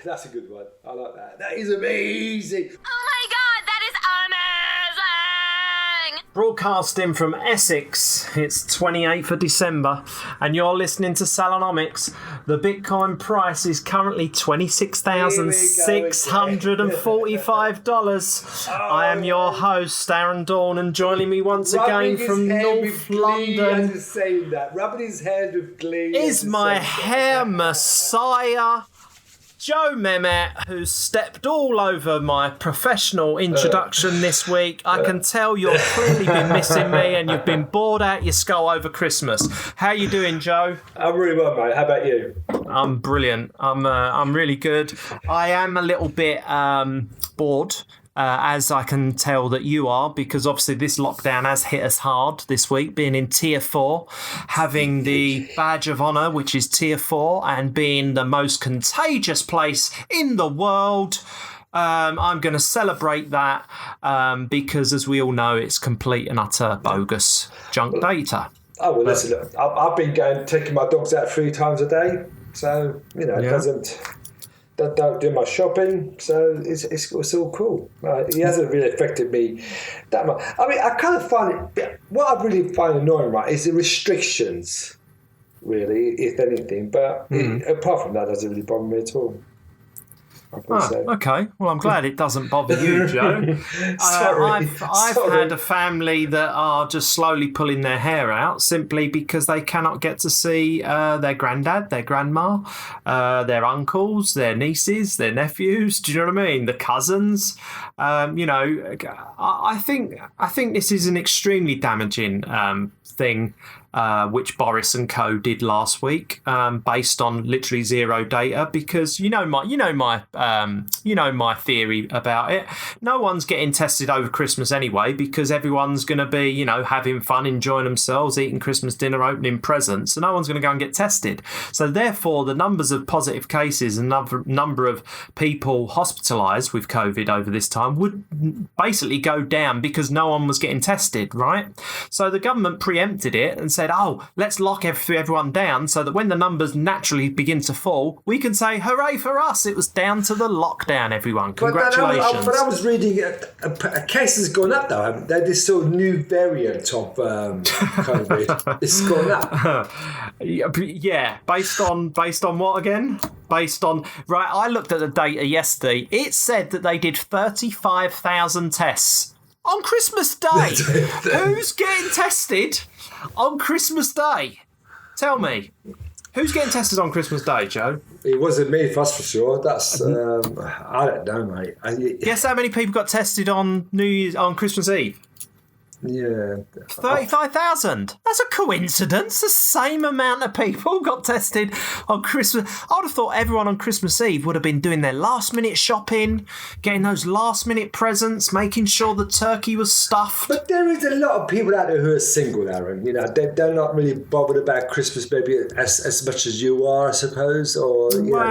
That's a good one. I like that. That is amazing. Oh my God, that is amazing! Broadcasting from Essex, it's 28th of December, and you're listening to Salonomics. The Bitcoin price is currently $26,645. I am your host, Aaron Dawn, and joining me once again from North London Rubbing his head with glee is my hair messiah, Joe Mehmet, who's stepped all over my professional introduction this week. I can tell you've clearly been missing me and you've been bored out your skull over Christmas. How you doing, Joe? I'm really well, mate. How about you? I'm brilliant. I'm really good. I am a little bit bored. As I can tell that you are, because obviously this lockdown has hit us hard this week, being in Tier 4, having the badge of honour, which is Tier 4, and being the most contagious place in the world. I'm going to celebrate that because, as we all know, it's complete and utter bogus junk data. Oh, well, listen, I've been taking my dogs out 3 times a day, so, it doesn't... Don't do my shopping, so it's all cool. It hasn't really affected me that much. I mean, I kind of find it. What I really find annoying, right, is the restrictions, really, if anything. But apart from that, it doesn't really bother me at all. Okay. Well, I'm glad it doesn't bother you, Joe. I've had a family that are just slowly pulling their hair out simply because they cannot get to see their granddad, their grandma, their uncles, their nieces, their nephews. Do you know what I mean? The cousins. I think this is an extremely damaging thing. Which Boris and co did last week, based on literally zero data, because you know my theory about it. No one's getting tested over Christmas anyway, because everyone's going to be having fun, enjoying themselves, eating Christmas dinner, opening presents, so no one's going to go and get tested. So therefore, the numbers of positive cases and number of people hospitalised with COVID over this time would basically go down because no one was getting tested, right? So the government preempted it and said, let's lock everyone down so that when the numbers naturally begin to fall, we can say, hooray for us, it was down to the lockdown, everyone. Congratulations. But I was reading, a case has gone up, though. This sort of new variant of COVID. It's gone up. Yeah, based on what again? Right, I looked at the data yesterday. It said that they did 35,000 tests on Christmas Day. Who's getting tested on Christmas Day? Tell me. Who's getting tested on Christmas Day, Joe? It wasn't me, that's for sure. That's I don't know, mate. Guess how many people got tested on Christmas Eve? Yeah. 35,000. That's a coincidence. The same amount of people got tested on Christmas. I would have thought everyone on Christmas Eve would have been doing their last minute shopping, getting those last minute presents, making sure the turkey was stuffed. But there is a lot of people out there who are single, Aaron. They're not really bothered about Christmas maybe as much as you are, I suppose. Or so I'm what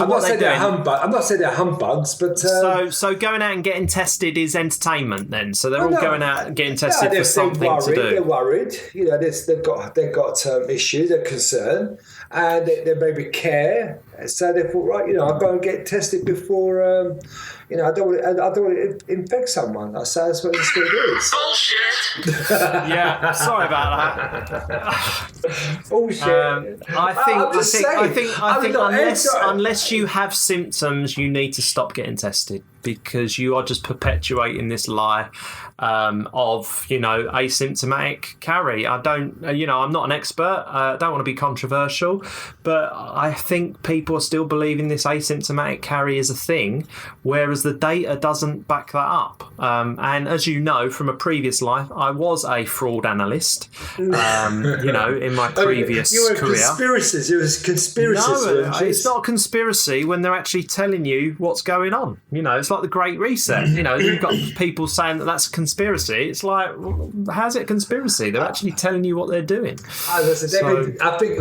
not saying they're humbug. I'm not saying they're humbugs, but so going out and getting tested is entertainment then. So they're all going out and getting tested for something to do. They're worried. They've got issues, they're concerned, and they maybe care. So they thought, right, I'll go and get tested before. I don't want to infect someone. That's what it is. Bullshit. Yeah, sorry about that. Bullshit. I think unless you have symptoms, you need to stop getting tested, because you are just perpetuating this lie of asymptomatic carry. I'm not an expert. I don't want to be controversial, but I think people are still believing this asymptomatic carry is a thing, whereas the data doesn't back that up. And as you know from a previous life, I was a fraud analyst. In my previous you were career. Conspiracies. It was conspiracies. No, it's not a conspiracy when they're actually telling you what's going on. It's like the Great Reset. You've got people saying that that's a conspiracy. It's like, how's it a conspiracy? They're actually telling you what they're doing. I think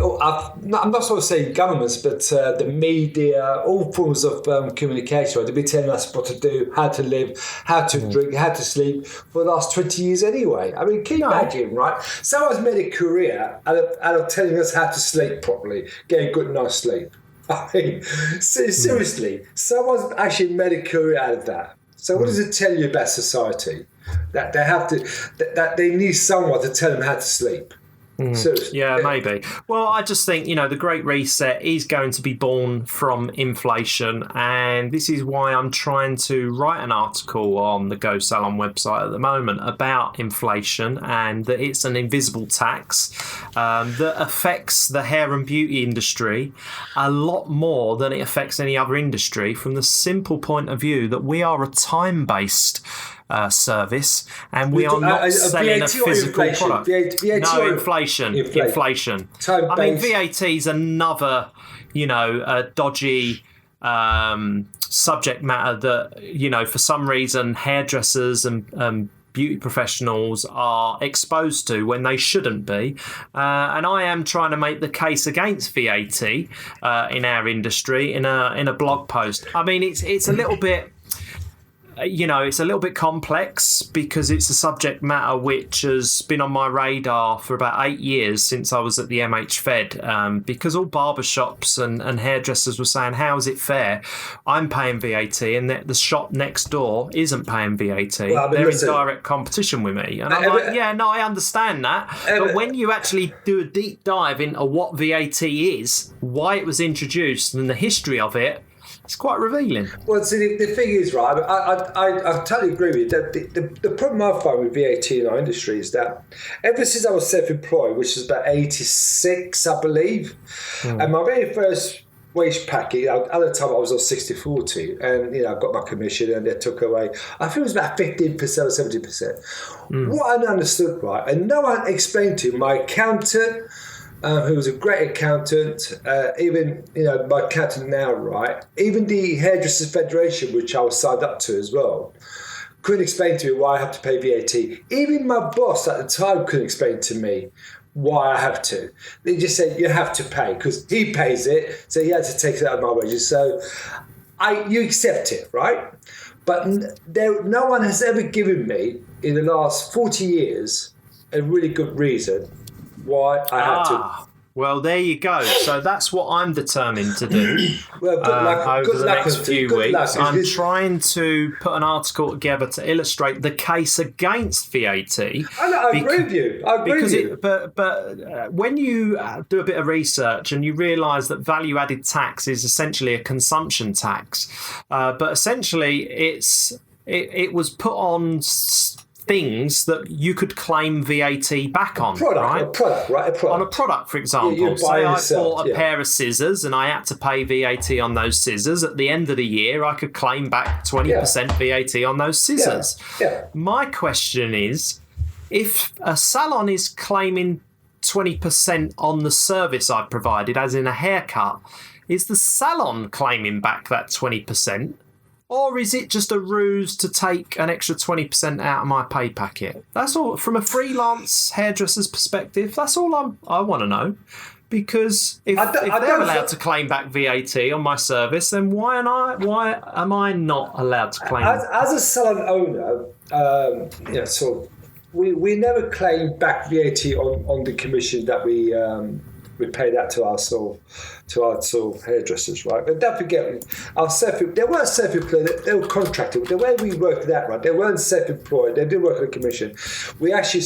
I'm not sort of saying governments, but the media, all forms of communication, right? They've been telling us what to do, how to live, how to drink, how to sleep for the last 20 years anyway. I mean, can you imagine, right? Someone's made a career out of telling us how to sleep properly, get a good night's sleep. I mean, seriously, someone's actually made a career out of that. So what does it tell you about society? That they have to, that they need someone to tell them how to sleep. Seriously. Yeah, maybe. Well, I just think, the Great Reset is going to be born from inflation, and this is why I'm trying to write an article on the Go Salon website at the moment about inflation, and that it's an invisible tax that affects the hair and beauty industry a lot more than it affects any other industry, from the simple point of view that we are a time-based service, and we are not selling a physical product. Inflation. I mean, VAT is another, dodgy subject matter that, for some reason, hairdressers and beauty professionals are exposed to when they shouldn't be. And I am trying to make the case against VAT in our industry in a blog post. I mean, it's a little bit... it's a little bit complex because it's a subject matter which has been on my radar for about 8 years since I was at the MH Fed, because all barbershops and hairdressers were saying, how is it fair? I'm paying VAT and the shop next door isn't paying VAT. Well, they're in direct competition with me. And I'm I understand that. But when you actually do a deep dive into what VAT is, why it was introduced and the history of it, it's quite revealing. Well, see, the thing is, right, I totally agree with you. The problem I find with VAT in our industry is that ever since I was self-employed, which was about 86, I believe, and my very first wage packet, at the time I was on 60-40, and, I got my commission and they took away, I think it was about 15% or 70%. What I understood, right, and no one explained to my accountant, who was a great accountant, even, my accountant now, right, even the Hairdressers Federation, which I was signed up to as well, couldn't explain to me why I have to pay VAT. Even my boss at the time couldn't explain to me why I have to. They just said, you have to pay, because he pays it, so he had to take it out of my wages. So you accept it, right? But no one has ever given me, in the last 40 years, a really good reason why I had to. Well, there you go. So that's what I'm determined to do well, over the next few weeks. I'm trying to put an article together to illustrate the case against VAT. I agree with you. But when you do a bit of research and you realise that value-added tax is essentially a consumption tax, but essentially it was put on things that you could claim VAT back on, right? A product. On a product, for example. Say I bought a pair of scissors and I had to pay VAT on those scissors. At the end of the year, I could claim back 20% VAT on those scissors. Yeah. My question is, if a salon is claiming 20% on the service I provided, as in a haircut, is the salon claiming back that 20%? Or is it just a ruse to take an extra 20% out of my pay packet? That's all. From a freelance hairdresser's perspective, that's all I want to know. Because if they're allowed to claim back VAT on my service, then why am I not allowed to claim? As a salon owner, we never claim back VAT on the commission that we paid out to our hairdressers, right? But don't forget, they weren't self-employed, they were contracted. The way we worked that, right? They weren't self-employed, they did work on a commission. We actually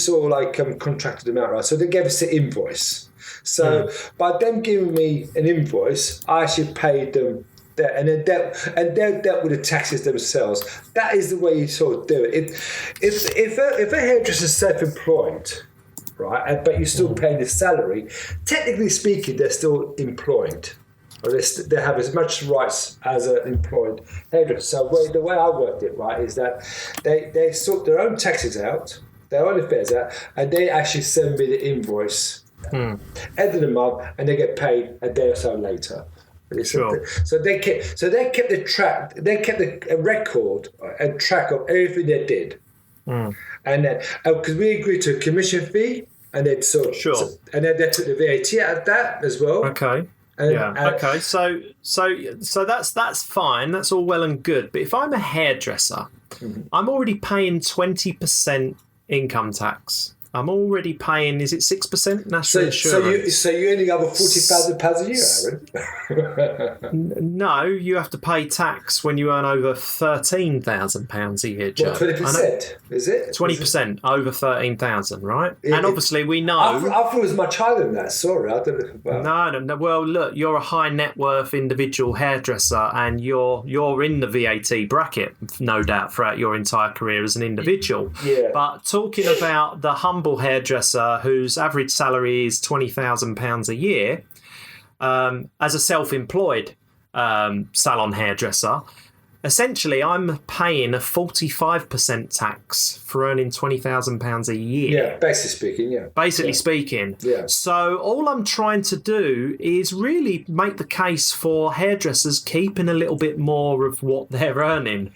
contracted them out, right? So they gave us an invoice. So by them giving me an invoice, I actually paid them that, and they dealt with the taxes themselves. That is the way you sort of do it. If a hairdresser is self-employed, right, but you're still paying the salary, technically speaking, they're still employed. Or they have as much rights as an employed hairdresser. So the way I worked it, right, is that they sort their own taxes out, their own affairs out, and they actually send me the invoice end of the month, and they get paid a day or so later. Sure. So they kept a record and track of everything they did. And then, because we agreed to a commission fee, and then and then they took the VAT out of that as well. Okay. Okay. So that's fine. That's all well and good. But if I'm a hairdresser, I'm already paying 20% income tax. I'm already paying, is it 6% national insurance? So you only have £40,000 a year, Aaron? No, you have to pay tax when you earn over £13,000 a year, Joe. What, 20%? Is it? 20% over 13,000, right? Yeah, and obviously we know. I thought it was much higher than that. Sorry, I don't know. No. Well, look, you're a high net worth individual hairdresser, and you're in the VAT bracket, no doubt, throughout your entire career as an individual. Yeah. But talking about the humble hairdresser whose average salary is £20,000 a year, as a self-employed salon hairdresser, essentially I'm paying a 45% tax for earning £20,000 a year. Yeah, basically speaking. Yeah. So all I'm trying to do is really make the case for hairdressers keeping a little bit more of what they're earning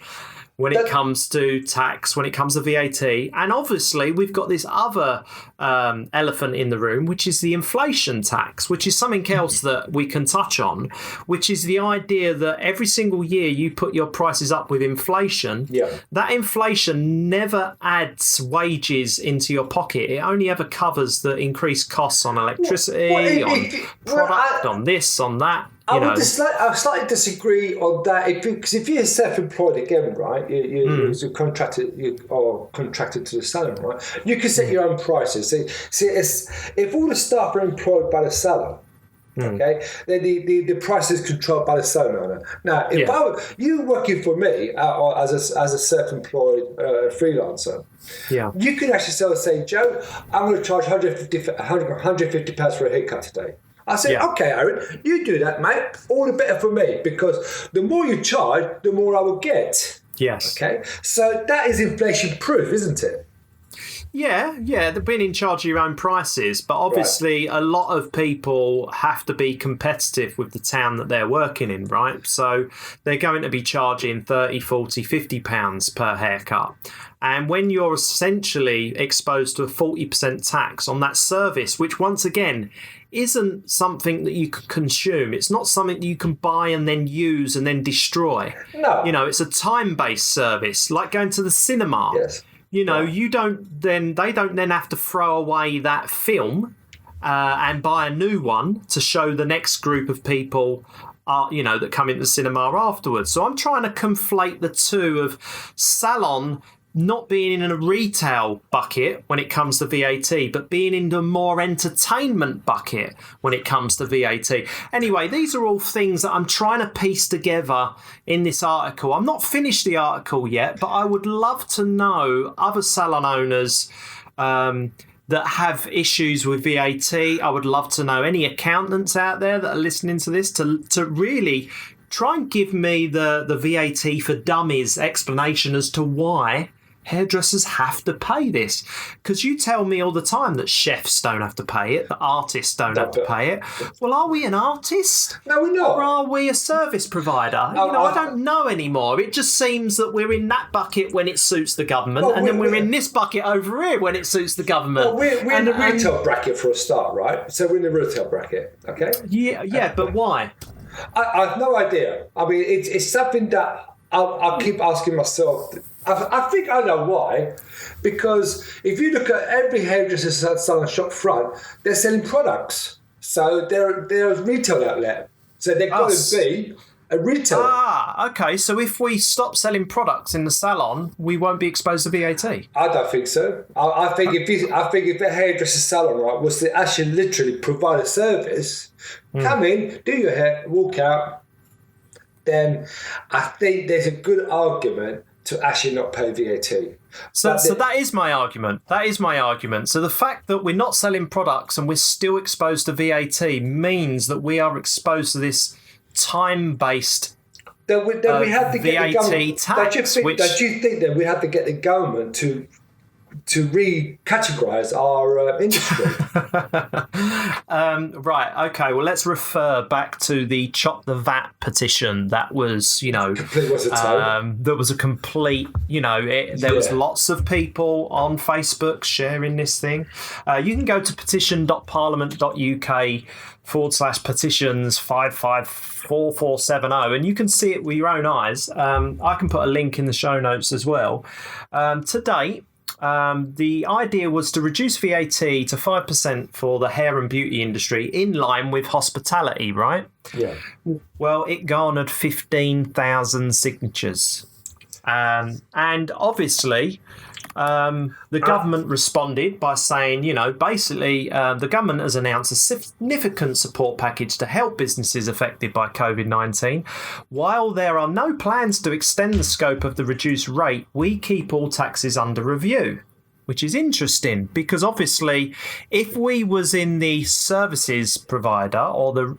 when it comes to tax, when it comes to VAT. And obviously, we've got this other elephant in the room, which is the inflation tax, which is something else that we can touch on, which is the idea that every single year you put your prices up with inflation. Yeah. That inflation never adds wages into your pocket. It only ever covers the increased costs on electricity, on this, on that. I slightly disagree on that because if you're self-employed again, right, you're contracted to the salon, right, you can set your own prices. See, if all the staff are employed by the salon, okay, then the price is controlled by the salon owner. Now, if you working for me as a self-employed freelancer, you can actually say, Joe, I'm going to charge £150 for a haircut today. I said, okay, Aaron, you do that, mate. All the better for me, because the more you charge, the more I will get. Yes. Okay. So that is inflation proof, isn't it? Yeah, they've been in charge of your own prices, but obviously a lot of people have to be competitive with the town that they're working in, right? So they're going to be charging 30, 40, 50 pounds per haircut. And when you're essentially exposed to a 40% tax on that service, which once again isn't something that you can consume. It's not something that you can buy and then use and then destroy. No. It's a time-based service, like going to the cinema. Yes. They don't then have to throw away that film and buy a new one to show the next group of people that come into the cinema afterwards. So I'm trying to conflate the two of salon not being in a retail bucket when it comes to VAT, but being in the more entertainment bucket when it comes to VAT. Anyway, these are all things that I'm trying to piece together in this article. I'm not finished the article yet, but I would love to know other salon owners that have issues with VAT. I would love to know any accountants out there that are listening to this to really try and give me the VAT for dummies explanation as to why hairdressers have to pay this. Because you tell me all the time that chefs don't have to pay it, that artists don't have to pay it. Well, are we an artist? No, we're not. Or are we a service provider? I don't know anymore. It just seems that we're in that bucket when it suits the government, and then we're in this bucket over here when it suits the government. Well, we're in the retail bracket for a start, right? So we're in the retail bracket, okay? Yeah, but why? I have no idea. I mean, it's something that I'll keep asking myself. I think I know why. Because if you look at every hairdresser salon shop front, they're selling products. So they're a retail outlet. So they've got to be a retailer. Okay. So if we stop selling products in the salon, we won't be exposed to VAT. I don't think so. I think if a hairdresser salon, right, was to actually literally provide a service, come in, do your hair, walk out, then I think there's a good argument to actually not pay VAT. So that is my argument. So the fact that we're not selling products and we're still exposed to VAT means that we are exposed to this time-based then we have to get VAT the tax. Don't you think that we have to get the government to recategorize our industry? Right. Okay. Well, let's refer back to the Chop the VAT petition. That was, there was a complete, there was lots of people on Facebook sharing this thing. You can go to petition.parliament.uk/petitions 554470 and you can see it with your own eyes. I can put a link in the show notes as well. To date, the idea was to reduce VAT to 5% for the hair and beauty industry in line with hospitality, right? Yeah. Well, it garnered 15,000 signatures. And obviously, the government responded by saying, basically, the government has announced a significant support package to help businesses affected by COVID-19. While there are no plans to extend the scope of the reduced rate, we keep all taxes under review, which is interesting because obviously, if we was in the services provider or the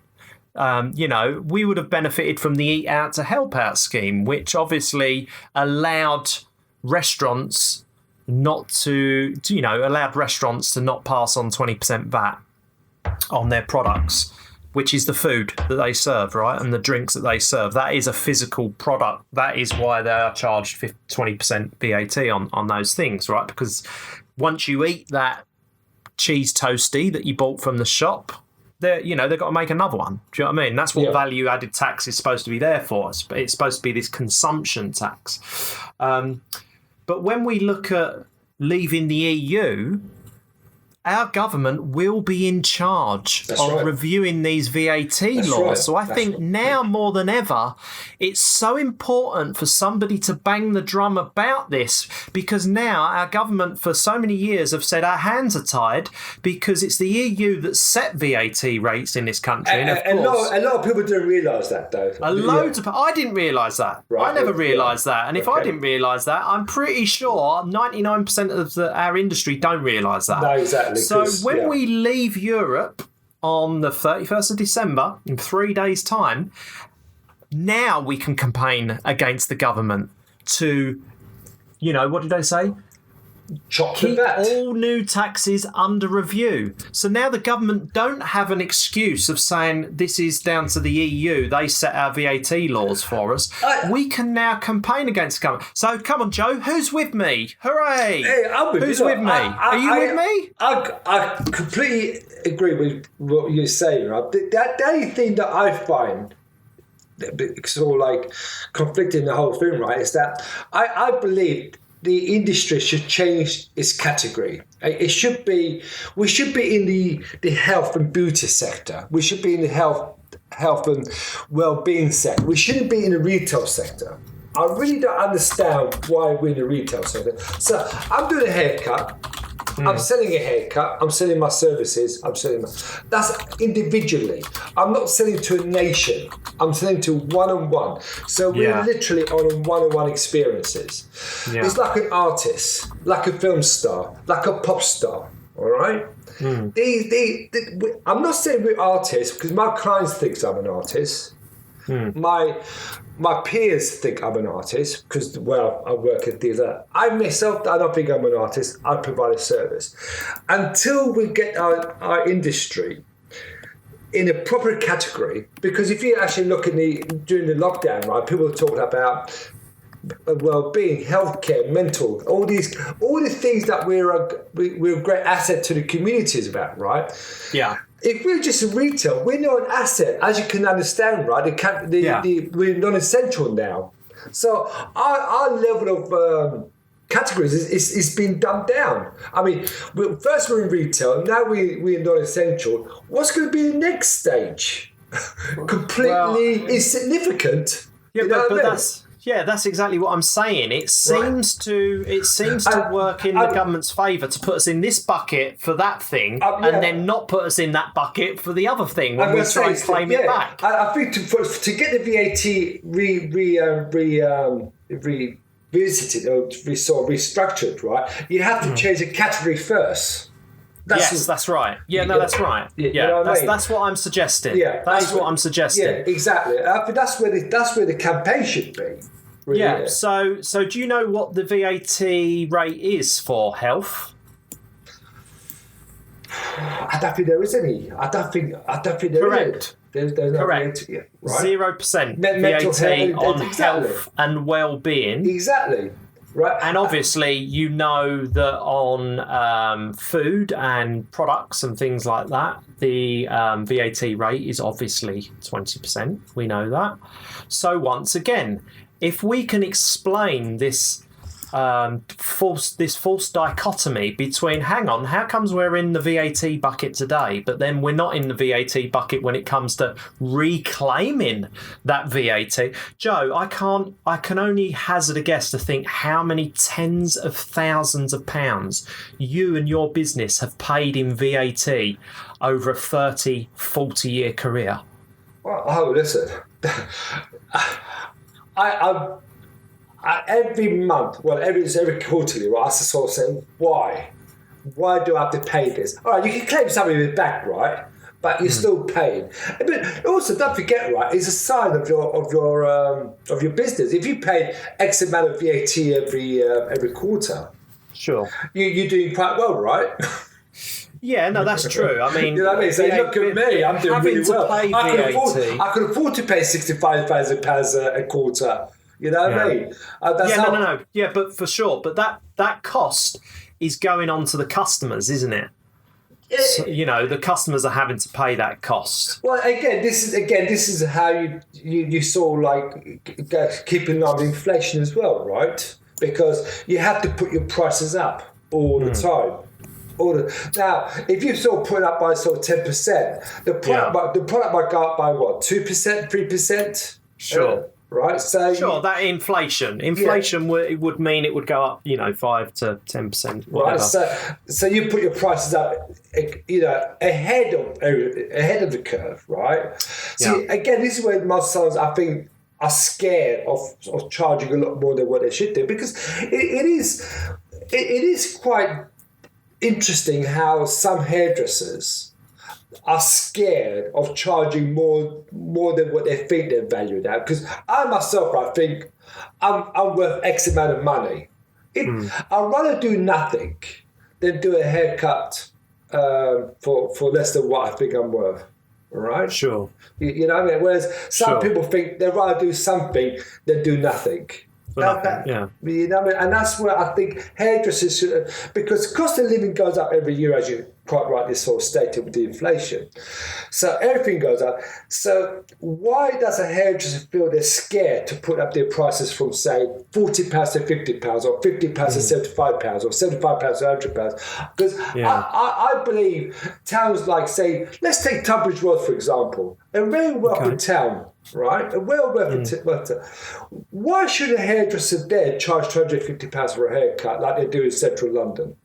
we would have benefited from the Eat Out to Help Out scheme, which obviously allowed restaurants not to not pass on 20% VAT on their products, which is the food that they serve, right? And the drinks that they serve. That is a physical product. That is why they are charged 20% VAT on those things, right? Because once you eat that cheese toastie that you bought from the shop, they've got to make another one. Do you know what I mean? That's what value added tax is supposed to be there for. It's supposed to be this consumption tax. But when we look at leaving the EU, our government will be in charge of reviewing these VAT laws. Right. So I think now more than ever, it's so important for somebody to bang the drum about this, because now our government for so many years have said our hands are tied because it's the EU that set VAT rates in this country. And of course, a lot of people don't realise that, though. I didn't realise that. Right. I never realised that. And if I didn't realise that, I'm pretty sure 99% of our industry don't realise that. No, exactly. So when we leave Europe on the 31st of December, in 3 days' time, now we can campaign against the government to, what did they say? Keep all new taxes under review. So now the government don't have an excuse of saying this is down to the EU. They set our VAT laws for us. We can now campaign against the government. So come on, Joe, who's with me? Hooray! Hey, I'm with Who's with me? Are you with me? I completely agree with what you're saying, right? The only thing that I find sort of like conflicting the whole thing, right, is that I believe the industry should change its category. We should be in the health and beauty sector. We should be in the health and well-being sector. We shouldn't be in the retail sector. I really don't understand why we're in the retail sector. So I'm doing a haircut. I'm selling a haircut. I'm selling my services. That's individually. I'm not selling to a nation. I'm selling to one-on-one. So we're literally on one-on-one experiences. Yeah. It's like an artist, like a film star, like a pop star. All right. I'm not saying we're artists because my clients think I'm an artist. My peers think I'm an artist because, I work at these. I myself, I don't think I'm an artist. I provide a service. Until we get our industry in a proper category, because if you actually look during the lockdown, right, people were talking about well-being, healthcare, mental, all the things that we're a great asset to the communities about, right? Yeah. If we're just in retail, we're not an asset, as you can understand, right? We're non-essential now. So our level of categories is being dumbed down. I mean, first we're in retail, now we're non-essential. What's going to be the next stage? Completely insignificant. Yeah, that's exactly what I'm saying. It seems to work in the government's favour to put us in this bucket for that thing, and then not put us in that bucket for the other thing when we try and claim it back. I think to get the VAT revisited or restructured, right, you have to change the category first. That's right. Yeah, no, that's right. That's what I'm suggesting. Yeah, that is what I'm suggesting. Yeah, exactly. I think that's where the campaign should be. Really. Yeah. So do you know what the VAT rate is for health? I don't think there is any. I don't think there Correct. is. There's no Correct. VAT. Right? 0% VAT on health and well-being. Exactly. Right. And obviously, you know that on food and products and things like that, the VAT rate is obviously 20%. We know that. So once again, if we can explain this false dichotomy between, hang on, how comes we're in the VAT bucket today, but then we're not in the VAT bucket when it comes to reclaiming that VAT? Joe, I can only hazard a guess to think how many tens of thousands of pounds you and your business have paid in VAT over a 30, 40-year career. Well, listen, I every month, every quarterly, right, I sort of say, why? Why do I have to pay this? All right, you can claim something back, right? But you're still paying. But also, don't forget, right, it's a sign of your business. If you pay X amount of VAT every quarter, sure, you're doing quite well, right? Yeah, no, that's true. I mean, you know what I mean? So look at me, I'm doing really well. I could afford to pay £65,000 a quarter. You know what I mean? No. Yeah, but for sure. But that cost is going on to the customers, isn't it? So, the customers are having to pay that cost. Well, this is how you sort of like keeping on inflation as well, right? Because you have to put your prices up all the time. Now, if you sort of put it up by sort of 10%, the product might go up by what, 2%, 3%? Sure. Right. So sure, that inflation would mean it would go up, 5 to 10%. Whatever. Right. So you put your prices up, ahead of the curve, right? See, again, this is where most sellers, I think, are scared of charging a lot more than what they should do, because it is quite interesting how some hairdressers are scared of charging more than what they think they're valued at. Because I myself, I think I'm worth X amount of money. I'd rather do nothing than do a haircut for less than what I think I'm worth. All right? Sure. You know what I mean? Whereas some people think they'd rather do something than do nothing. You know what I mean? And that's where I think hairdressers should, because cost of living goes up every year, as you quite rightly sort of stated, with the inflation. So everything goes up. So why does a hairdresser feel they're scared to put up their prices from, say, £40 to £50, or £50 to £75, or £75 to £100? Because I believe towns like, say, let's take Tunbridge Wells, for example, a very wealthy town. Right, a well-worth. Why should a hairdresser there charge £250 for a haircut like they do in central London?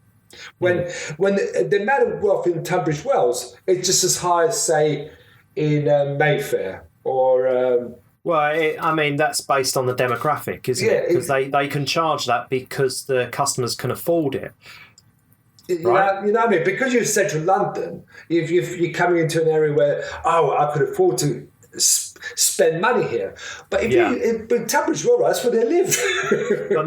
When the amount of wealth in Tunbridge Wells is just as high as, say, in Mayfair or. That's based on the demographic, isn't it? Because they can charge that because the customers can afford it. Right. You know what I mean? Because you're in central London, if you're coming into an area where, I could afford to spend money here, but if in Tunbridge Wells, that's where they live. But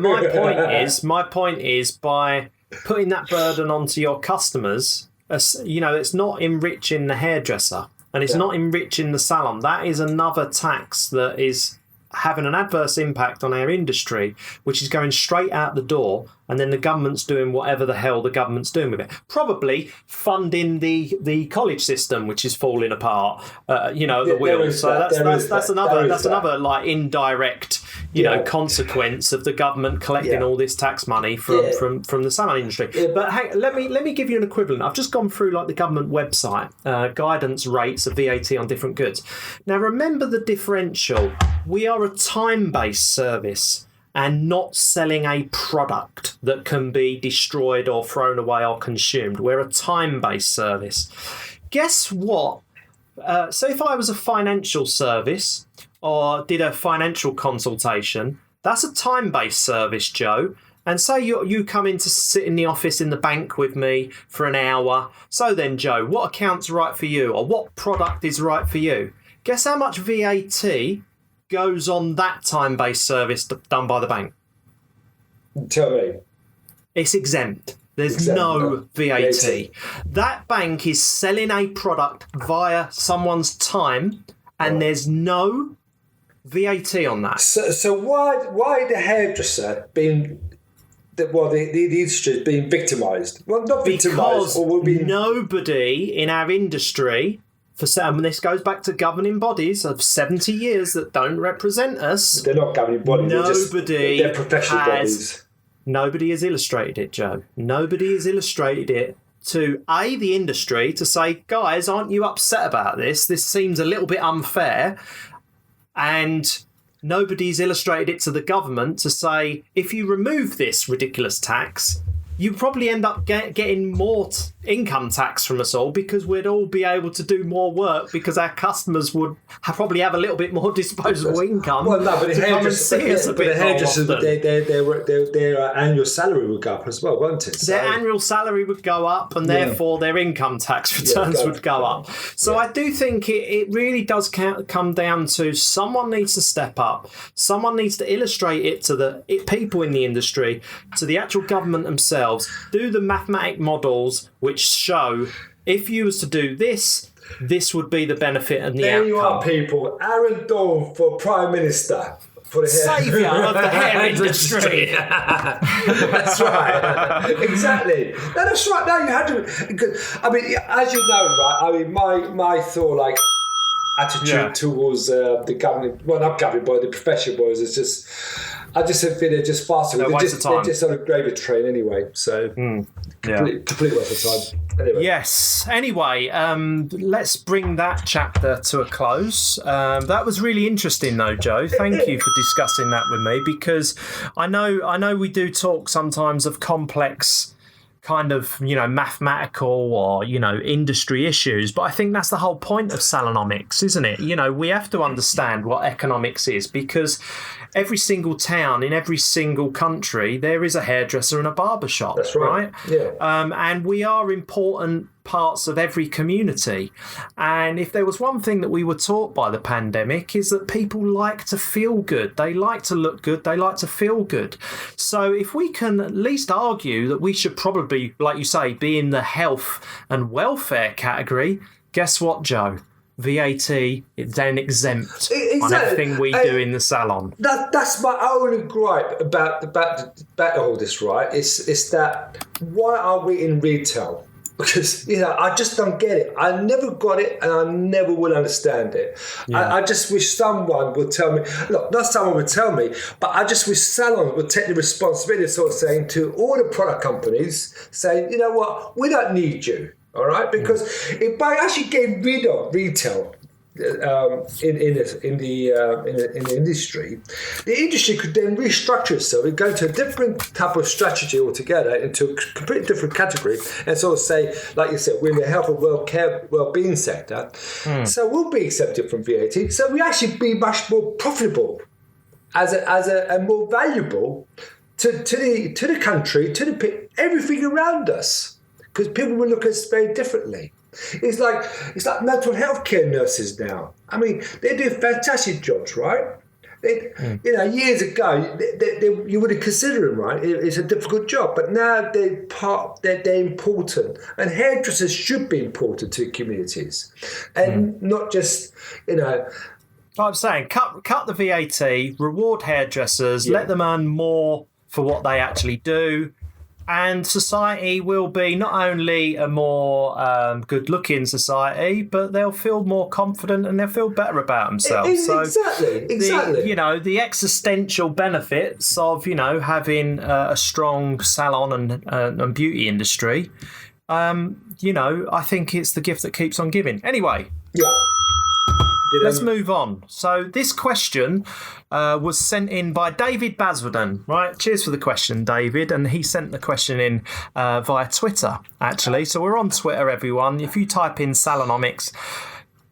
my point is, by putting that burden onto your customers, it's not enriching the hairdresser, and it's not enriching the salon. That is another tax that is having an adverse impact on our industry, which is going straight out the door, and then the government's doing whatever the hell the government's doing with it. Probably funding the college system, which is falling apart, at the wheels. So that's another like indirect, consequence of the government collecting all this tax money from the salon industry. Yeah. But let me give you an equivalent. I've just gone through like the government website, guidance rates of VAT on different goods. Now remember the differential. We are a time-based service and not selling a product that can be destroyed or thrown away or consumed. We're a time-based service. Guess what? So if I was a financial service or did a financial consultation, that's a time-based service, Joe. And say you come in to sit in the office in the bank with me for an hour. So then, Joe, what account's right for you, or what product is right for you? Guess how much VAT goes on that time-based service done by the bank? Tell me. It's exempt. There's no VAT. That bank is selling a product via someone's time, and there's no VAT on that. So why the hairdresser being... the industry is being victimised? Well, not victimised. Because nobody in our industry... And this goes back to governing bodies of 70 years that don't represent us. They're not governing bodies. They're professional bodies. nobody has illustrated it, Joe. Nobody has illustrated it to the industry to say, guys, aren't you upset about this? This seems a little bit unfair. And nobody's illustrated it to the government to say, if you remove this ridiculous tax, you probably end up getting more income tax from us all, because we'd all be able to do more work because our customers would probably have a little bit more disposable income. Well, no, but the hairdressers, their annual salary would go up as well, won't it? Their annual salary would go up, and therefore their income tax returns would go up. So I do think it really does come down to someone needs to step up. Someone needs to illustrate it to the people in the industry, to the actual government themselves. Do the mathematic models which show if you was to do this would be the benefit and the outcome. There you are, people. Aaron Dawn for Prime Minister. For the saviour of the hair industry. That's right. Exactly. No, that's right. No, you had to. I mean, as you know, right? I mean, my thought, attitude towards the government, well, not government, but the professional boys is just. I just think they're just faster. They're just on a gravy train anyway. So complete waste of time. Anyway. Yes. Anyway, let's bring that chapter to a close. That was really interesting, though, Joe. Thank you for discussing that with me, because I know we do talk sometimes of complex kind of, mathematical or, industry issues. But I think that's the whole point of Salonomics, isn't it? We have to understand what economics is, because every single town in every single country, there is a hairdresser and a barber shop. That's right. Yeah. And we are important parts of every community. And if there was one thing that we were taught by the pandemic, is that people like to feel good. They like to look good. They like to feel good. So if we can at least argue that we should probably, like you say, be in the health and welfare category, guess what, Joe? VAT is then exempt on everything we do in the salon. That's my only gripe about all this, right? It's that why are we in retail? Because, I just don't get it. I never got it, and I never will understand it. Yeah. I just wish someone would tell me, look, not someone would tell me, but I just wish salons would take the responsibility of sort of saying to all the product companies, saying, you know what, we don't need you. All right, because if I actually get rid of retail in the industry, the industry could then restructure itself and go to a different type of strategy altogether, into a completely different category, and sort of say, like you said, we're in the health and well-being sector, so we'll be exempted from VAT. So we actually be much more profitable and more valuable to the country, to everything around us. Because people will look at us very differently. It's like mental health care nurses now. I mean, they do fantastic jobs, right? Years ago, you wouldn't consider them, right? It's a difficult job, but now they're important, and hairdressers should be important to communities, and not just I'm saying, cut the VAT, reward hairdressers, let them earn more for what they actually do. And society will be not only a more good-looking society, but they'll feel more confident and they'll feel better about themselves. Exactly. The existential benefits of having a strong salon and beauty industry. I think it's the gift that keeps on giving. Anyway. Yeah. Let's move on. So this question was sent in by David Basildon, right? Cheers for the question, David. And he sent the question in via Twitter, actually. So we're on Twitter, everyone. If you type in Salonomics,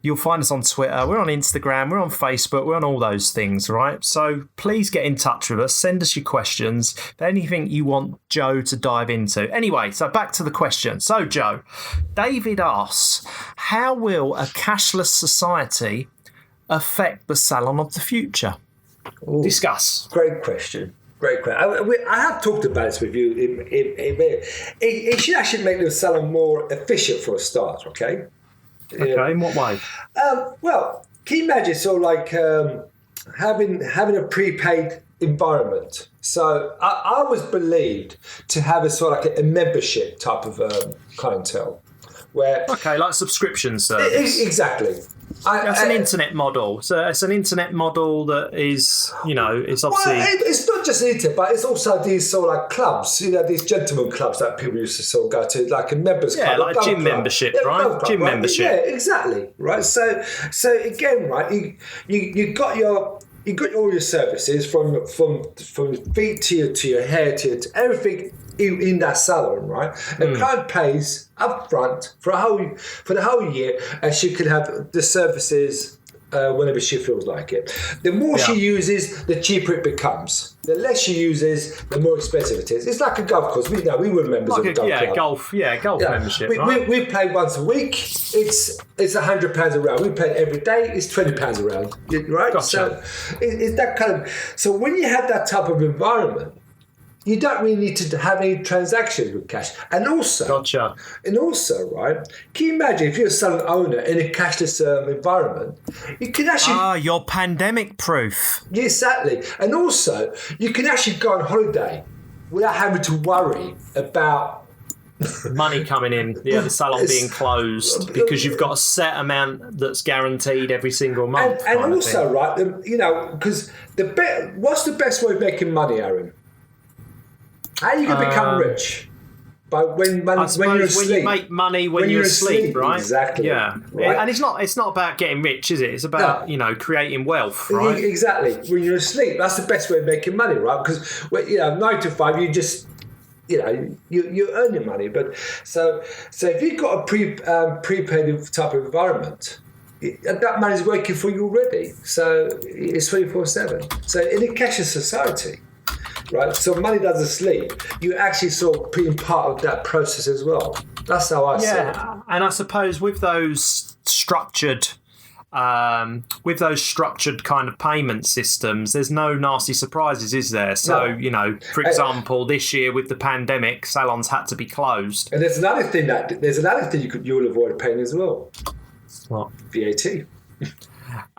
you'll find us on Twitter. We're on Instagram. We're on Facebook. We're on all those things, right? So please get in touch with us. Send us your questions. Anything you want Joe to dive into. Anyway, so back to the question. So, Joe, David asks, how will a cashless society affect the salon of the future? Ooh, discuss. Great question. I have talked about this with you. It should actually make the salon more efficient for a start, okay? Okay, in what way? Well, can you imagine having a prepaid environment? So I was believed to have a sort of like a membership type of clientele, where like subscription service. Exactly. It's an internet model. So it's an internet model that is, it's obviously... Well, it's not just internet, but it's also these sort of like clubs, these gentleman clubs that people used to sort of go to, like a members club. Yeah, like a gym membership, right? Gym membership. Yeah, exactly, right? So again, right, you got all your services from feet to your hair to everything in that salon, right? The client pays up front for the whole year, and she can have the services whenever she feels like it. The more she uses, the cheaper it becomes. The less she uses, the more expensive it is. It's like a golf course. We were members of a golf club. Golf membership. Right? We play once a week. It's £100 a round. We play every day. It's £20 a round, right? Gotcha. So it's that kind of. So when you have that type of environment, you don't really need to have any transactions with cash. And also, right, can you imagine if you're a salon owner in a cashless environment, you can actually... you're pandemic proof. Yeah, exactly. And also, you can actually go on holiday without having to worry about... money coming in, the salon being closed, because you've got a set amount that's guaranteed every single month. And also, right, because what's the best way of making money, Aaron? How are you going to become rich? When you're asleep. When you make money when you're asleep, right? Exactly. Yeah. Right? And it's not about getting rich, is it? It's about creating wealth, right? Exactly. When you're asleep, that's the best way of making money, right? Because 9 to 5, you just you earn your money. But so if you've got a prepaid type of environment, that money's working for you already. So it's 24/7. So in a cashless society, right? So money doesn't sleep. You actually sort of being part of that process as well. That's how I see it. Yeah, and I suppose with those structured kind of payment systems, there's no nasty surprises, is there? So, No. For example, this year with the pandemic, salons had to be closed. And there's another thing you'll avoid paying as well. What? VAT.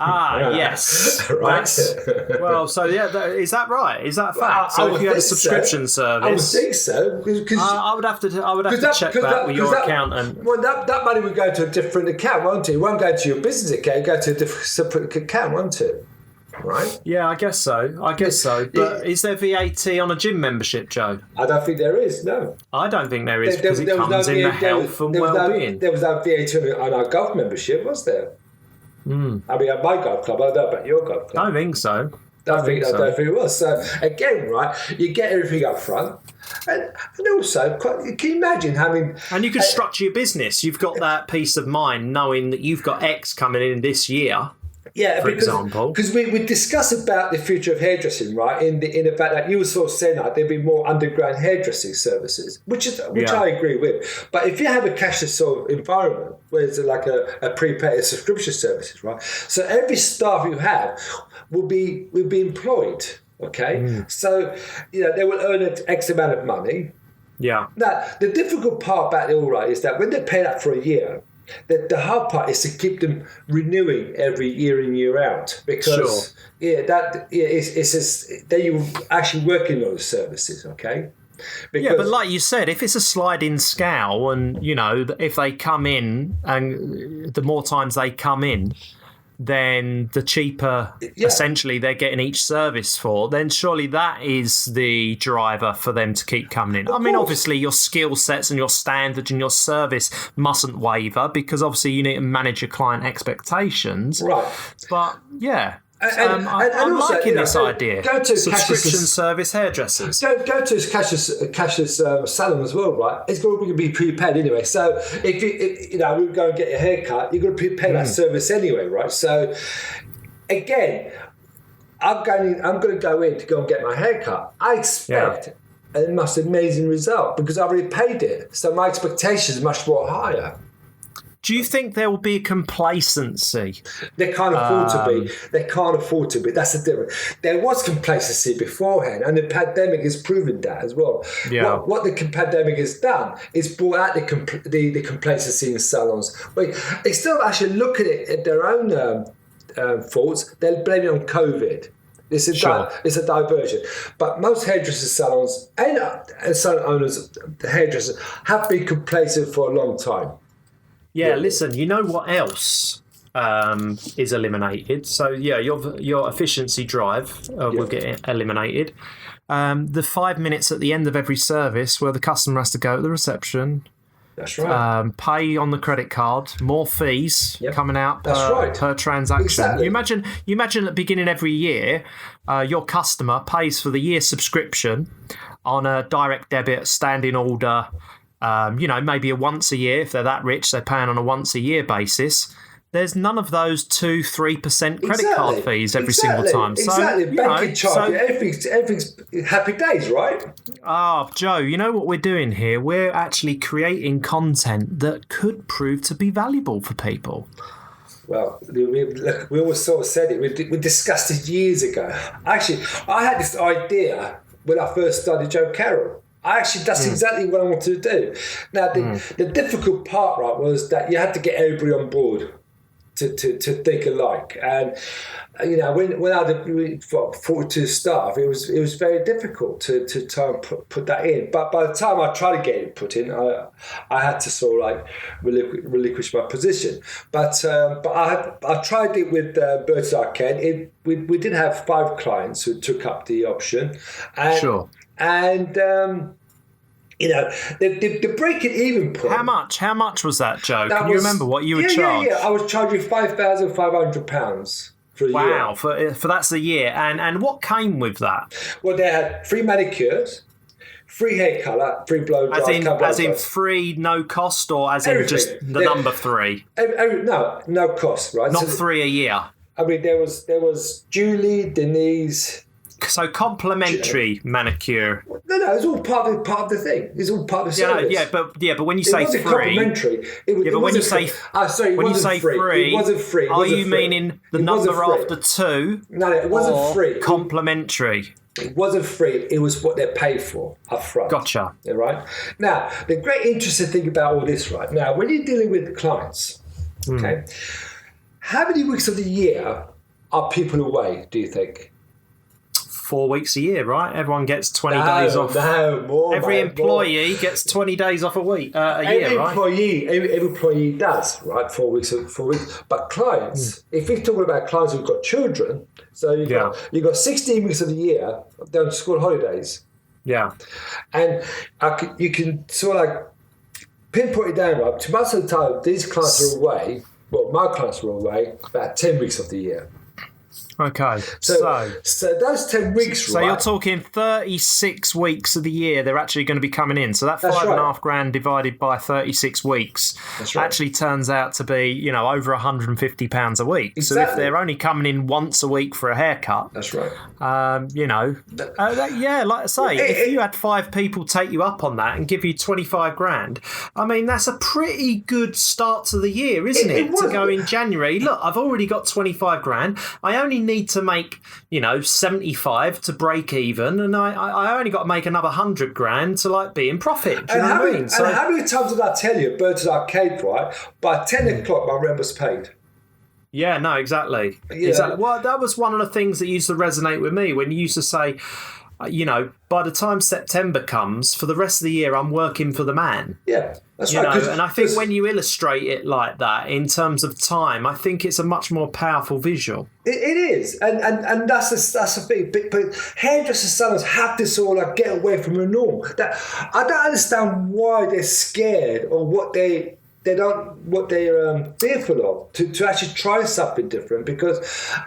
Yes. Right. Is that right? Is that a fact? So if you had a subscription service, I would think so. I would have to check that with your accountant. Well, that money would go to a different account, won't it? It won't go to your business account. It go to a different separate account, won't it? Right? Yeah, I guess so. But is there VAT on a gym membership, Joe? I don't think there is. No. I don't think there is because it comes in the health and well-being. There was no VAT on our golf membership, was there? I mean, at my golf club, I don't know about your golf club. I don't think so. I don't think it was. So again, right, you get everything up front, and also, can you imagine having? And you can structure your business. You've got that peace of mind knowing that you've got X coming in this year. Yeah, for example, because we discussed about the future of hairdressing, right? In the fact that you were sort of saying that there'd be more underground hairdressing services, which I agree with. But if you have a cashless sort of environment where it's like a prepaid subscription services, right? So every staff you have will be employed. Okay, so they will earn an X amount of money. Yeah. Now the difficult part about it all, right, is that when they pay that for a year. The hard part is to keep them renewing every year in, year out, because then you're actually working on the services, okay? Because, but like you said, if it's a sliding scale, and if they come in, and the more times they come in, then the cheaper essentially they're getting each service for, then surely that is the driver for them to keep coming in. I mean, obviously your skill sets and your standards and your service mustn't waver, because obviously you need to manage your client expectations. Right. But yeah. I'm also, liking this idea. Go to subscription service hairdressers. Go to cashless salon as well, right? It's going to be prepaid anyway. So if you we go and get your hair cut, you're going to prepay that service anyway, right? So again, I'm going to go in to go and get my hair cut. I expect a most amazing result because I've already paid it. So my expectation is much more higher. Do you think there will be a complacency? They can't afford to be. They can't afford to be. That's the difference. There was complacency beforehand, and the pandemic has proven that as well. Yeah. What the pandemic has done is brought out the complacency in salons. They still actually look at it at their own faults. They'll blame it on COVID. It's a diversion. But most hairdresser salons and salon owners, the hairdressers, have been complacent for a long time. Yeah, listen, you know what else is eliminated. So yeah, your efficiency drive will get eliminated. The 5 minutes at the end of every service where the customer has to go to the reception. That's right. Pay on the credit card, more fees coming out per transaction. Exactly. You imagine at the beginning of every year, your customer pays for the year subscription on a direct debit standing order. Maybe a once a year. If they're that rich, they're paying on a once a year basis. There's none of those 2-3% credit card fees every single time. So, banking charge, everything's happy days, right? Joe, you know what we're doing here? We're actually creating content that could prove to be valuable for people. Well, we always sort of said it. We discussed it years ago. Actually, I had this idea when I first started Joe Carroll. That's exactly what I wanted to do. Now, the difficult part, right, was that you had to get everybody on board to think alike. And when I had 42 staff, it was very difficult to try and put that in. But by the time I tried to get it put in, I had to sort of like relinquish my position. But I tried it with Birds Arcade. We did have 5 clients who took up the option. And, sure. And the break it even point. How much was that, Joe? Can you remember what you were charged? Yeah. I was charging £5,500 for a year. Wow, for that's a year. And what came with that? Well, they had free manicures, free hair colour, free blow dry. As in free, no cost, or as in just the number 3? No cost, right? Not 3 a year. I mean, there was Julie, Denise. So complimentary manicure. No, it's all part of the thing. It's all part of the service. But when you say free, complimentary. When you say free, it wasn't free. Are you meaning the number after 2? No, it wasn't free. Complimentary. It wasn't free. It was what they paid for up front. Gotcha. Yeah, right. Now, the great interesting thing about all this, right now, when you're dealing with clients, okay, how many weeks of the year are people away? Do you think? 4 weeks a year, right? Everyone gets 20 days off. No, more. Every employee gets 20 days off a year, right? Every employee does, right? 4 weeks. But clients, if you're talking about clients who've got children, so you've got 16 weeks of the year down to school holidays. Yeah. And you can sort of like pinpoint it down, right? To most of the time, these clients are away. Well, my clients were away about 10 weeks of the year. Okay, so those 10 weeks, so you're talking 36 weeks of the year they're actually going to be coming in. So that £5,500 divided by 36 weeks actually turns out to be, over £150 a week. Exactly. So if they're only coming in once a week for a haircut, that's right. Like I say, if you had 5 people take you up on that and give you £25,000, I mean that's a pretty good start to the year, isn't it? To go in January. Look, I've already got £25,000. I only need to make 75 to break even, and I only got to make another £100,000 to like be in profit. Do you know what I mean? And how many times did I tell you, Birds Arcade, right? By 10 o'clock, my rent was paid. Yeah, no, exactly. Exactly. Well, that was one of the things that used to resonate with me when you used to say, by the time September comes, for the rest of the year, I'm working for the man. Yeah, that's right. And I think when you illustrate it like that, in terms of time, I think it's a much more powerful visual. It is, and that's the thing. But hairdressers sometimes have to sort of like get away from the norm. That I don't understand why they're scared or what they're fearful of to actually try something different, because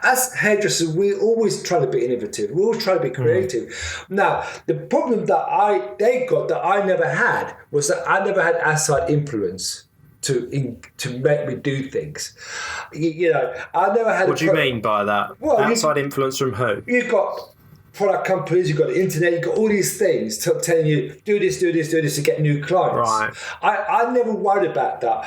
as hairdressers we always try to be innovative, we always try to be creative. Now the problem that they got that I never had was that I never had outside influence to make me do things. I never had. What do you mean by that? Well, outside influence from who? You've got product companies, you've got the internet, you've got all these things telling you do this to get new clients. Right. I never worried about that.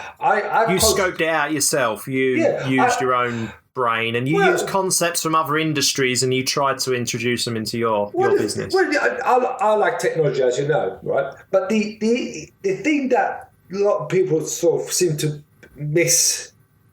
You scoped it out yourself. You used your own brain, and you used concepts from other industries, and you tried to introduce them into your business. Well, I like technology, as you know, right? But the thing that a lot of people sort of seem to miss.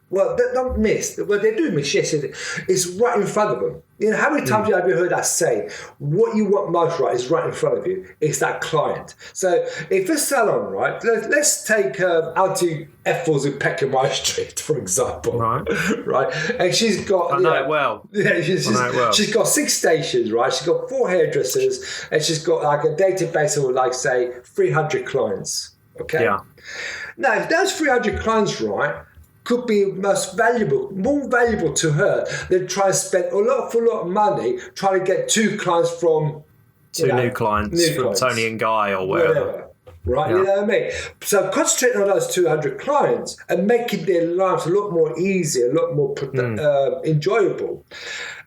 Well, they don't miss. Well, they do miss. Yes, it's right in front of them. You know, how many times have you heard that saying, what you want most, right, is right in front of you. It's that client. So if a salon, right, let's take Auntie Ethel's in Peckham High Street, for example. Right. Right. And she's got... I know it well. Yeah, she's got 6 stations, right? She's got 4 hairdressers, and she's got like a database of, like, say, 300 clients. Okay? Yeah. Now, if those 300 clients, right, could be more valuable to her than try to spend an awful lot of money trying to get 2 clients from... New clients from Tony and Guy or whatever. Right, you know what I mean? So concentrating on those 200 clients and making their lives a lot more easy, a lot more enjoyable,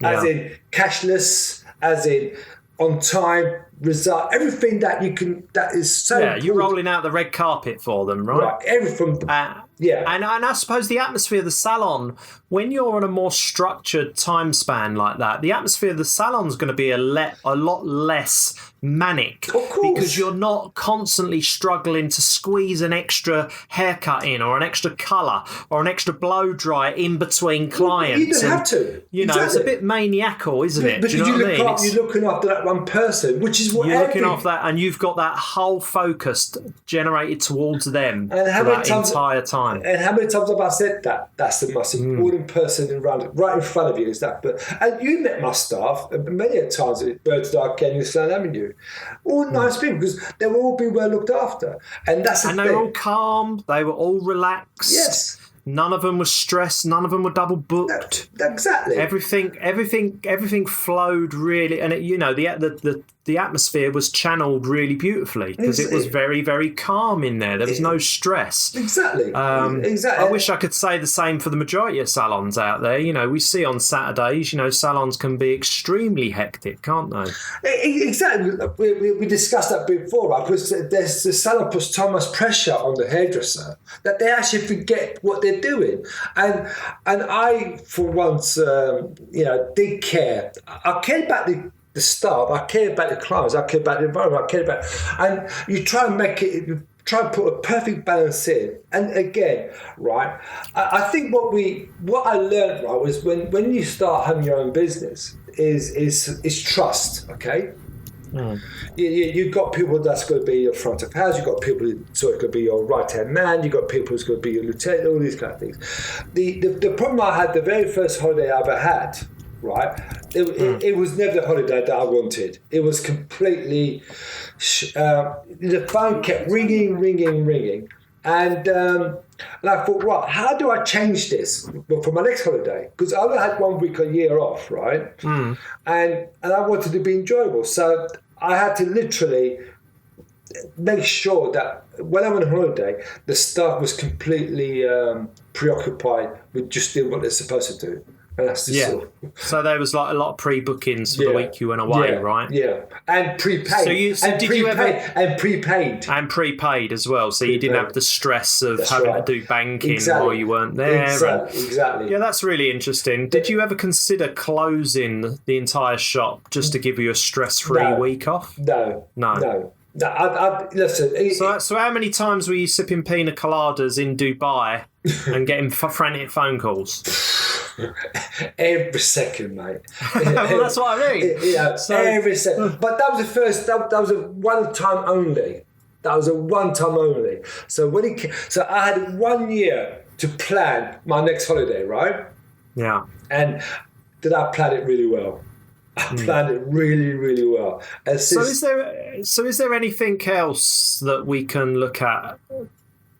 as in cashless, as in on time, result, everything that you can, that is so important. You're rolling out the red carpet for them, right? Right, everything. And I suppose the atmosphere of the salon, when you're on a more structured time span like that, the atmosphere of the salon's going to be a lot less manic. Of course. Because you're not constantly struggling to squeeze an extra haircut in or an extra colour or an extra blow dry in between clients. You don't have to. You know, it's a bit maniacal, isn't it? Because Do you know what I mean? You're looking after that one person, which is what you're looking after that, and you've got that whole focus generated towards them for that entire time. And how many times have I said that? That's the most important person right in front of you. Is that? And you met my staff many a times at Birds Eye Canyon, Sloane Avenue. All nice people because they will all be well looked after, and that's the thing. They were all calm. They were all relaxed. Yes. None of them was stressed. None of them were double booked. Exactly. Everything flowed really, and the atmosphere was channeled really beautifully because it was very, very calm in there. There was no stress. Exactly. I wish I could say the same for the majority of salons out there. You know, we see on Saturdays, salons can be extremely hectic, can't they? Exactly. We discussed that before, right? Because the salon puts so much pressure on the hairdresser that they actually forget what they're doing. And I, for once, did care. I cared about the staff, I care about the clients, I care about the environment, and you try and try and put a perfect balance in. And again, right, I think what I learned, right, was when you start having your own business is trust, okay? You've got people that's going to be your front of house, you've got people who's going to be your right-hand man, you've got people who's going to be your lieutenant, all these kind of things. The problem I had the very first holiday I ever had, right, it was never the holiday that I wanted. It was completely, the phone kept ringing. And I thought, right, how do I change this for my next holiday? Because I only had 1 week a year off, right? And I wanted to be enjoyable. So I had to literally make sure that when I'm on holiday, the staff was completely preoccupied with just doing what they're supposed to do. And that's So there was like a lot of pre-bookings for the week you went away, right? Yeah, and prepaid. And prepaid as well. So you didn't have the stress of having to do banking while you weren't there. Exactly. Yeah, that's really interesting. Did you ever consider closing the entire shop just to give you a stress-free week off? No. Listen. So how many times were you sipping pina coladas in Dubai and getting frantic phone calls? Every second, mate. Well, that's what I mean. Every second. But that was the first. That was a one time only. So I had 1 year to plan my next holiday, right? Yeah. And did I plan it really well? I planned it really, really well. So is there anything else that we can look at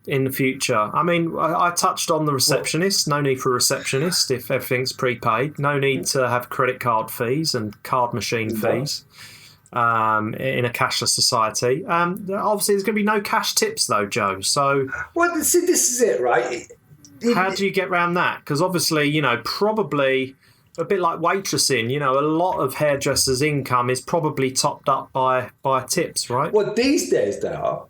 in the future? I mean, I touched on the receptionist. No need for a receptionist if everything's prepaid. No need to have credit card fees and card machine fees in a cashless society. Obviously, there's going to be no cash tips, though, Joe. So, well, see, this is it, right? How do you get around that? Because obviously, probably a bit like waitressing, a lot of hairdressers' income is probably topped up by tips, right? Well, these days they are.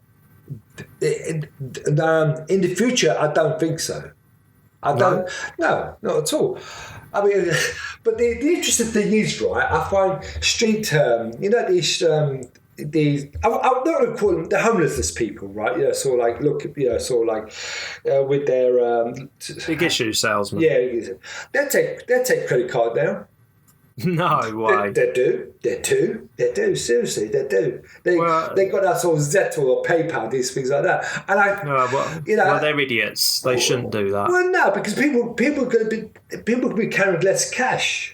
In the future, I don't think so. No, not at all. I mean, but the interesting thing is, right, I find street, these I'm not going to call them the homeless people, right? With their big issue salesman. Yeah, they take credit card now. No way. They do. Seriously, they do. They got that sort of Zettel or PayPal, these things like that. And well, they're idiots. They shouldn't do that. Well, no, because people could be carrying less cash.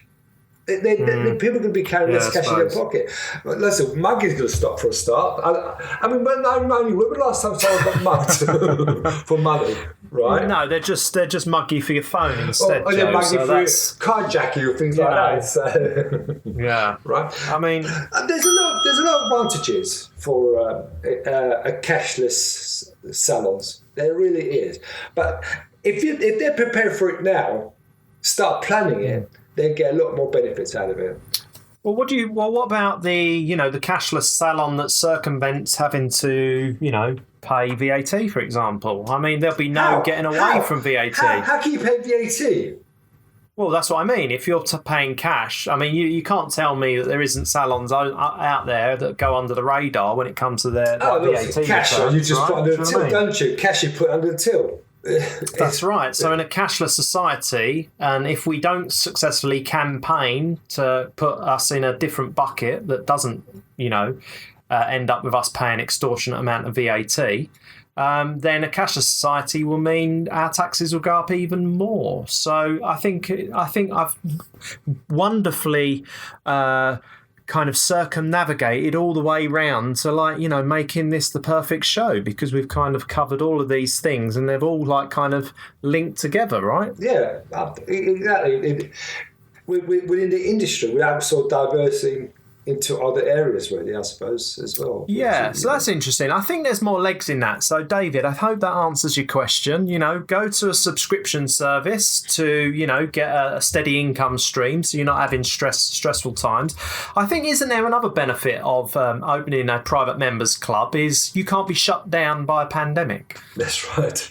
People could be carrying less cash in their pocket. But listen, mugging's going to stop for a start. I mean, when the last time someone got mugged for money, right? No, they're just muggy for your phone instead. Or they're muggy for carjacking or things like that. So, yeah, right. I mean, there's a lot of advantages for a cashless salons. There really is. But if they're prepared for it now, start planning it. They get a lot more benefits out of it. Well, what about the cashless salon that circumvents having to, pay VAT, for example? I mean, there'll be no getting away from VAT. How can you pay VAT? Well, that's what I mean. If you're paying cash, I mean, you can't tell me that there isn't salons out there that go under the radar when it comes to their VAT. Cash, returns, you just right? put under the till, don't you? Cash you put under the till. That's right. So in a cashless society, and if we don't successfully campaign to put us in a different bucket that doesn't, end up with us paying extortionate amount of VAT, then a cashless society will mean our taxes will go up even more. So I think I've wonderfully kind of circumnavigated all the way round to making this the perfect show, because we've kind of covered all of these things and they've all kind of linked together, right? Yeah, exactly. Within the industry, without sort of diversing into other areas, really, I suppose, as well. Yeah, so that's interesting. I think there's more legs in that. So, David, I hope that answers your question. Go to a subscription service to, get a steady income stream so you're not having stressful times. I think, isn't there another benefit of opening a private members club is you can't be shut down by a pandemic? That's right.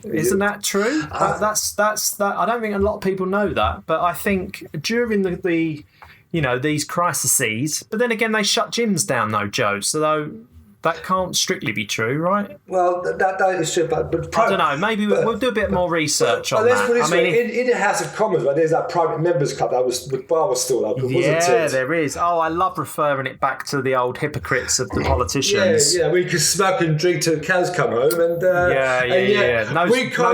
Isn't that true? That's that. I don't think a lot of people know that, but I think during the these crises. But then again, they shut gyms down, though, Joe. So that can't strictly be true, right? Well, that is true. But I don't know. Maybe we'll do a bit more research on that. Let's put it this way. In the House of Commons, where there's that private members club that was still open, wasn't it? Yeah, there is. Oh, I love referring it back to the old hypocrites of the politicians. Yeah, we could smoke and drink till the cows come home. And No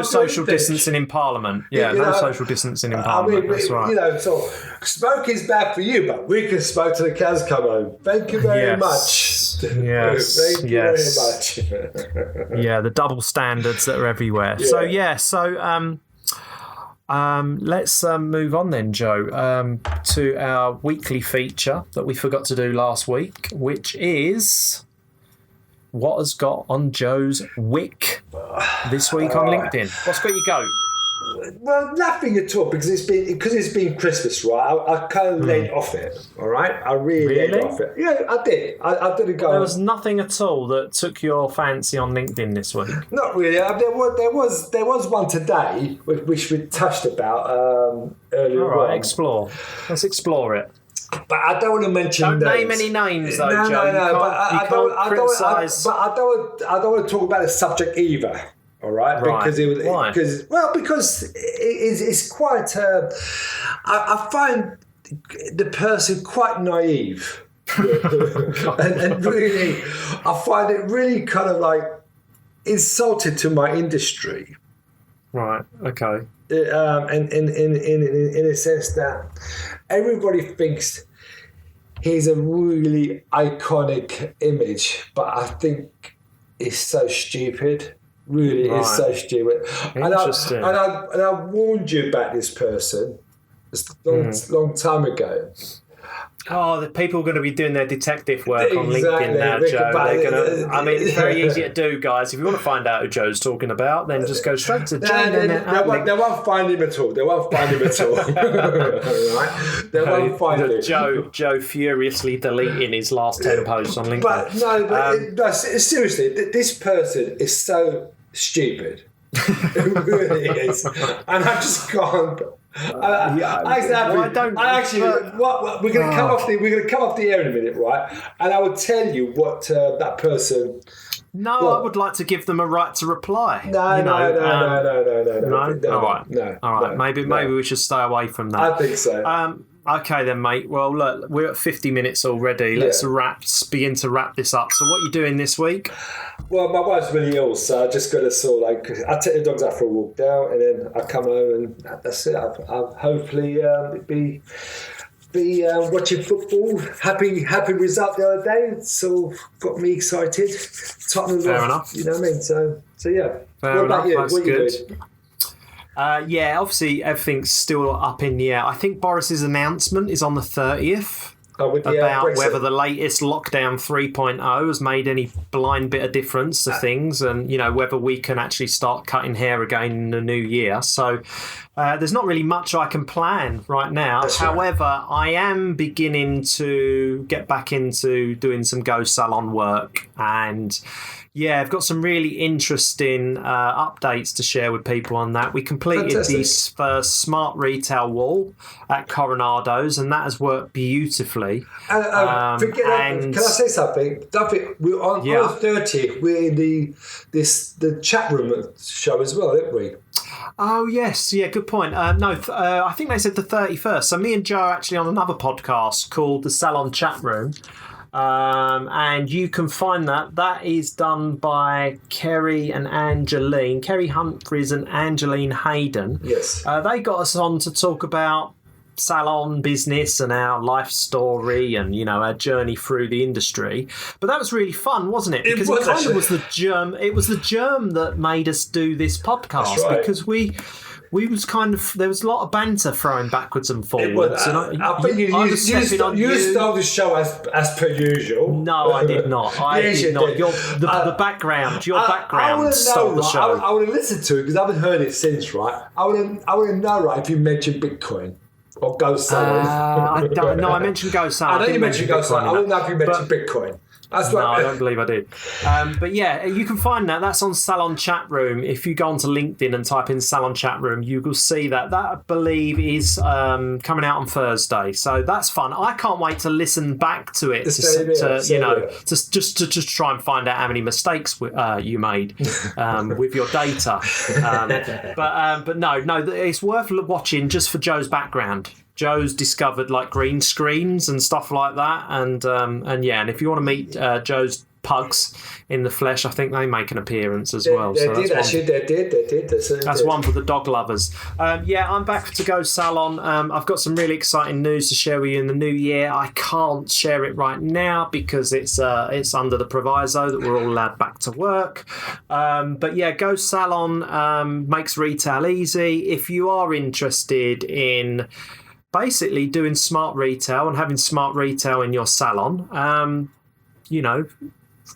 social distancing in Parliament. Yeah, no social distancing in Parliament. That's right. So smoking's bad for you, but we can smoke till the cows come home. Thank you very much. Yes. Thank you very much. Yeah, the double standards that are everywhere. Yeah. So let's move on then, Joe, to our weekly feature that we forgot to do last week, which is what has got on Joe's wick this week on LinkedIn. What's got you go? Well, nothing at all, because it's been Christmas, right? I kind of laid off it. All right, I really laid off it. Yeah, I did. I didn't go. There was nothing at all that took your fancy on LinkedIn this week. Not really. There was one today, which we touched about earlier. All right, on. explore. Let's explore it. But I don't want to mention. Don't name any names, though, no, Joe. No, but I don't want to talk about the subject either. All right, because Why? Because it's quite. I find the person quite naive, and really, I find it really kind of like insulted to my industry. Right. Okay. And in a sense that everybody thinks he's a really iconic image, but I think it's so stupid. Really is so stupid. Interesting. And I warned you about this person a long time ago. Oh, the people are going to be doing their detective work on LinkedIn now, Joe. They're going to. I mean, it's very easy to do, guys. If you want to find out who Joe's talking about, then just go straight to Joe. They won't find him at all. They won't find him at all. Right? They won't find him. Joe furiously deleting his last 10 posts on LinkedIn. But seriously, this person is so stupid. It really is. And I just can't. We're going to come off the air in a minute, right? And I will tell you what that person. No, I would like to give them a right to reply. No. All right. Maybe we should stay away from that. I think so. Okay then, mate. Well, look, we're at 50 minutes already. Let's begin to wrap this up. So what are you doing this week? Well, my wife's really ill, so I just got to I take the dogs out for a walk down, and then I come home, and that's it. I'll hopefully be watching football. Happy result the other day. It's all got me excited. Fair enough. You know what I mean? So yeah. Fair enough. You? That's good. Obviously everything's still up in the air. I think Boris's announcement is on the 30th about whether the latest lockdown 3.0 has made any blind bit of difference to things, and whether we can actually start cutting hair again in the new year. So there's not really much I can plan right now. However, I am beginning to get back into doing some Go Salon work, and I've got some really interesting updates to share with people on that. We completed this first smart retail wall at Coronado's, and that has worked beautifully. Can I say something? We're on the 30th. We're in the chat room show as well, aren't we? Oh, yes. Yeah, good point. I think they said the 31st. So me and Joe are actually on another podcast called The Salon Chat Room. And you can find that is done by Kerry Humphreys and Angeline Hayden. Yes. They got us on to talk about salon business and our life story and our journey through the industry. But that was really fun, wasn't it? Because it kind of was the germ. It was the germ that made us do this podcast. That's right. Because we was kind of, there was a lot of banter throwing backwards and forwards. I think you stole the show as per usual. No, I did not. I did not. The background stole the show. I would have listened to it because I haven't heard it since, right? I would have known, right, if you mentioned Bitcoin or Go Salon. I mentioned Go Salon. I know you mentioned Go Salon. I wouldn't know if you mentioned Bitcoin. I don't believe I did. But yeah, you can find that. That's on Salon Chat Room. If you go onto LinkedIn and type in Salon Chat Room, you will see that. That, I believe, is coming out on Thursday. So that's fun. I can't wait to listen back to it to try and find out how many mistakes you made with your data. But no, it's worth watching just for Joe's background. Joe's discovered like green screens and stuff like that, and if you want to meet Joe's pugs in the flesh, I think they make an appearance as well. They did. That's one for the dog lovers. I'm back to Go Salon. I've got some really exciting news to share with you in the new year. I can't share it right now because it's under the proviso that we're all allowed back to work. Go Salon makes retail easy. If you are interested in basically doing smart retail and having smart retail in your salon,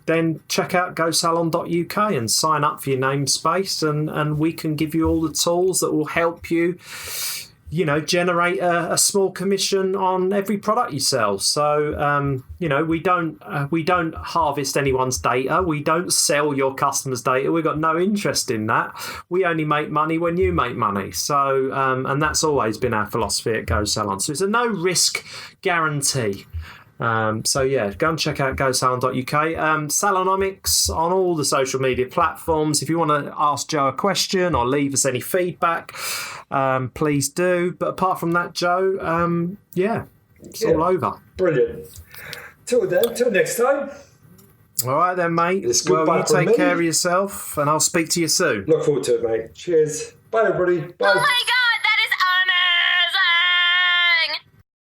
then check out gosalon.uk and sign up for your namespace, and we can give you all the tools that will help you, generate a small commission on every product you sell. So, we don't harvest anyone's data. We don't sell your customers' data. We've got no interest in that. We only make money when you make money. So, and that's always been our philosophy at Go Salon. So it's a no risk guarantee. Go and check out gosalon.uk. Salonomics on all the social media platforms. If you want to ask Joe a question or leave us any feedback, please do. But apart from that, Joe, it's all over. Brilliant. Till next time. All right then, mate. You take care of yourself, and I'll speak to you soon. Look forward to it, mate. Cheers. Bye, everybody. Bye. Oh my God!